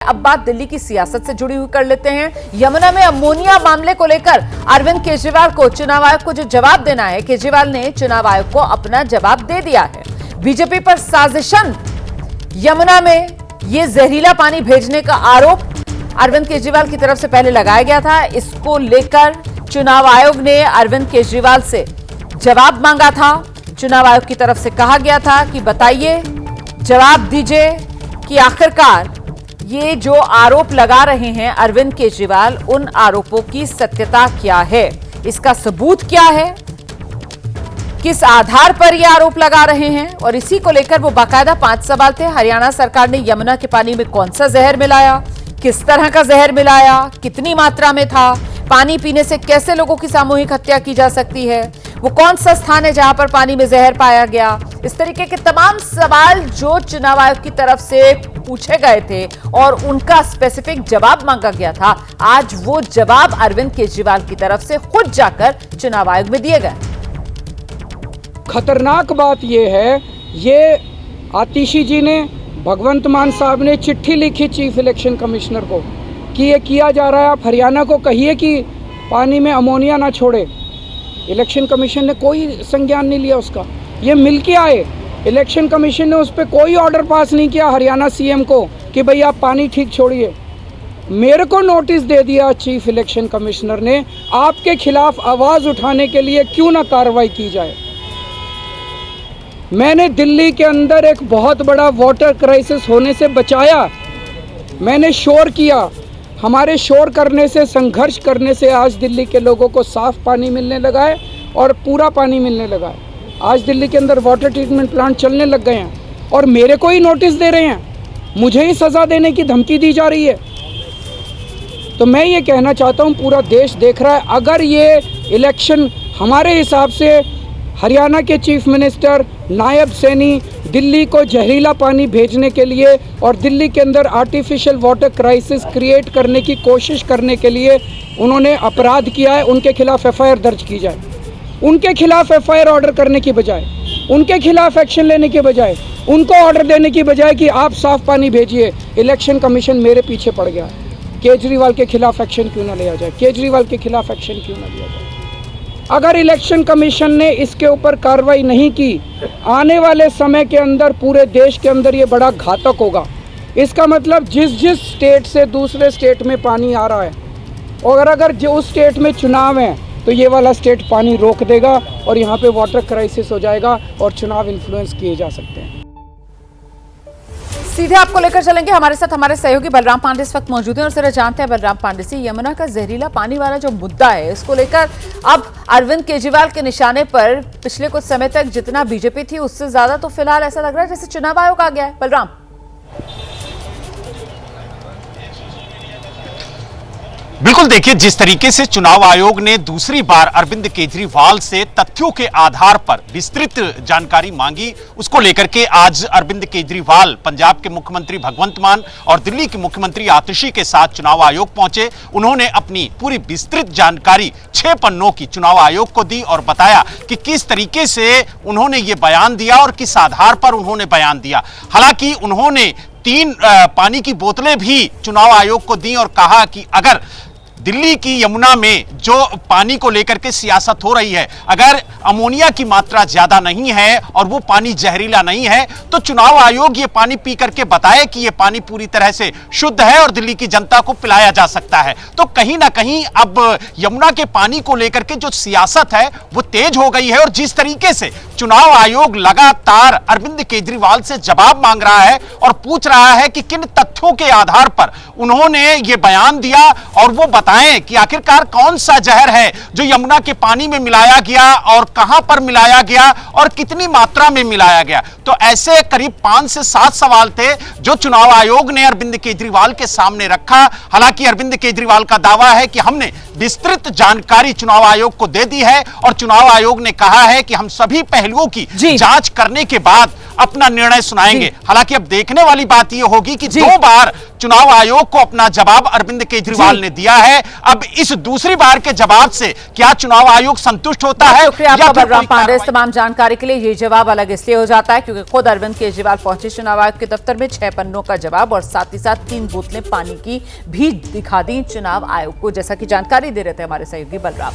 अब बात दिल्ली की सियासत से जुड़ी हुई कर लेते हैं। यमुना में अमोनिया मामले को लेकर अरविंद केजरीवाल को चुनाव आयोग को जो जवाब देना है, केजरीवाल ने चुनाव आयोग को अपना जवाब दे दिया है। बीजेपी पर साजिशन, यमुना में ये जहरीला पानी भेजने का आरोप अरविंद केजरीवाल की तरफ से पहले लगाया गया था। इसको लेकर चुनाव आयोग ने अरविंद केजरीवाल से जवाब मांगा था। चुनाव आयोग की तरफ से कहा गया था कि बताइए, जवाब दीजिए कि आखिरकार ये जो आरोप लगा रहे हैं अरविंद केजरीवाल, उन आरोपों की सत्यता क्या है, इसका सबूत क्या है, किस आधार पर ये आरोप लगा रहे हैं। और इसी को लेकर वो बाकायदा 5 सवाल थे। हरियाणा सरकार ने यमुना के पानी में कौन सा जहर मिलाया, किस तरह का जहर मिलाया, कितनी मात्रा में था, पानी पीने से कैसे लोगों की सामूहिक हत्या की जा सकती है, वो कौन सा स्थान है जहां पर पानी में जहर पाया गया। इस तरीके के तमाम सवाल जो चुनाव आयोग की तरफ से पूछे गए थे और उनका स्पेसिफिक जवाब मांगा गया था, आज वो जवाब अरविंद केजरीवाल की तरफ से खुद जाकर चुनाव आयोग में दिए गए। खतरनाक बात यह है, ये आतिशी जी ने, भगवंत मान साहब ने चिट्ठी लिखी चीफ इलेक्शन कमिश्नर को कि ये किया जा रहा है, आप हरियाणा को कहिए कि पानी में अमोनिया ना छोड़े। इलेक्शन कमीशन ने कोई संज्ञान नहीं लिया उसका। ये मिल के आए, इलेक्शन कमीशन ने उस पर कोई ऑर्डर पास नहीं किया हरियाणा सीएम को कि भाई आप पानी ठीक छोड़िए। मेरे को नोटिस दे दिया चीफ इलेक्शन कमिश्नर ने, आपके खिलाफ आवाज़ उठाने के लिए क्यों ना कार्रवाई की जाए। मैंने दिल्ली के अंदर एक बहुत बड़ा वाटर क्राइसिस होने से बचाया, मैंने शोर किया। हमारे शोर करने से, संघर्ष करने से आज दिल्ली के लोगों को साफ पानी मिलने लगा है और पूरा पानी मिलने लगा है। आज दिल्ली के अंदर वाटर ट्रीटमेंट प्लांट चलने लग गए हैं और मेरे को ही नोटिस दे रहे हैं, मुझे ही सज़ा देने की धमकी दी जा रही है। तो मैं ये कहना चाहता हूँ, पूरा देश देख रहा है, अगर ये इलेक्शन हमारे हिसाब से हरियाणा के चीफ मिनिस्टर नायब सैनी दिल्ली को जहरीला पानी भेजने के लिए और दिल्ली के अंदर आर्टिफिशियल वाटर क्राइसिस क्रिएट करने की कोशिश करने के लिए उन्होंने अपराध किया है, उनके खिलाफ एफआईआर दर्ज की जाए। उनके खिलाफ एफआईआर ऑर्डर करने की बजाय, उनके खिलाफ एक्शन लेने के बजाय, उनको ऑर्डर देने की बजाय कि आप साफ पानी भेजिए, इलेक्शन कमीशन मेरे पीछे पड़ गया। केजरीवाल के खिलाफ एक्शन क्यों ना लिया जाए, केजरीवाल के खिलाफ एक्शन क्यों ना लिया जाए। अगर इलेक्शन कमीशन ने इसके ऊपर कार्रवाई नहीं की, आने वाले समय के अंदर पूरे देश के अंदर ये बड़ा घातक होगा। इसका मतलब जिस स्टेट से दूसरे स्टेट में पानी आ रहा है, और अगर जो उस स्टेट में चुनाव है तो ये वाला स्टेट पानी रोक देगा और यहाँ पे वाटर क्राइसिस हो जाएगा और चुनाव इन्फ्लुएंस किए जा सकते हैं। सीधे आपको लेकर चलेंगे, हमारे साथ हमारे सहयोगी बलराम पांडे इस वक्त मौजूद हैं और जरा जानते हैं बलराम पांडे से, यमुना का जहरीला पानी वाला जो मुद्दा है, इसको लेकर अब अरविंद केजरीवाल के निशाने पर पिछले कुछ समय तक जितना बीजेपी थी उससे ज्यादा तो फिलहाल ऐसा लग रहा है जैसे चुनाव आयोग आ गया है। बलराम, बिल्कुल, देखिए जिस तरीके से चुनाव आयोग ने दूसरी बार अरविंद केजरीवाल से तथ्यों के आधार पर विस्तृत जानकारी मांगी, उसको लेकर के आज अरविंद केजरीवाल पंजाब के मुख्यमंत्री भगवंत मान और दिल्ली के मुख्यमंत्री आतिशी के साथ चुनाव आयोग पहुंचे। उन्होंने अपनी पूरी विस्तृत जानकारी 6 पन्नों की चुनाव आयोग को दी और बताया कि किस तरीके से उन्होंने ये बयान दिया और किस आधार पर उन्होंने बयान दिया। हालांकि उन्होंने 3 पानी की बोतलें भी चुनाव आयोग को दी और कहा कि अगर दिल्ली की यमुना में जो पानी को लेकर के सियासत हो रही है, अगर अमोनिया की मात्रा ज्यादा नहीं है और वो पानी जहरीला नहीं है, तो चुनाव आयोग ये पानी पी करके बताए कि ये पानी पूरी तरह से शुद्ध है और दिल्ली की जनता को पिलाया जा सकता है। तो कहीं ना कहीं अब यमुना के पानी को लेकर के जो सियासत है वो तेज हो गई है और जिस तरीके से चुनाव आयोग लगातार अरविंद केजरीवाल से जवाब मांग रहा है और पूछ रहा है कि किन तथ्यों के आधार पर उन्होंने ये बयान दिया और वो बताएं कि आखिरकार कौन सा जहर है जो यमुना के पानी में मिलाया गया और कहां पर मिलाया गया और कितनी मात्रा में मिलाया गया। तो ऐसे करीब 5 से 7 सवाल थे जो चुनाव आयोग ने अरविंद केजरीवाल के सामने रखा। हालांकि अरविंद केजरीवाल का दावा है कि हमने विस्तृत जानकारी चुनाव आयोग को दे दी है और चुनाव आयोग ने कहा है कि हम सभी पहलुओं की जांच करने के बाद अपना निर्णय सुनाएंगे। हालांकि अब देखने वाली बात यह होगी कि जी। 2 बार चुनाव आयोग को अपना जवाब अरविंद केजरीवाल ने दिया है। अब इस दूसरी बार के जवाब से क्या चुनाव आयोग संतुष्ट होता है? शुक्रिया आपका या फिर बलराम कोई पांडे। इस कार्रवाई? तमाम जानकारी के लिए ये जवाब अलग इसलिए हो जाता है क्योंकि खुद अरविंद केजरीवाल पहुंचे चुनाव आयोग के दफ्तर में 6 पन्नों का जवाब और साथ ही साथ 3 बोतलें पानी की भी दिखा दी चुनाव आयोग को, जैसा कि जानकारी दे रहे थे हमारे सहयोगी बलराम।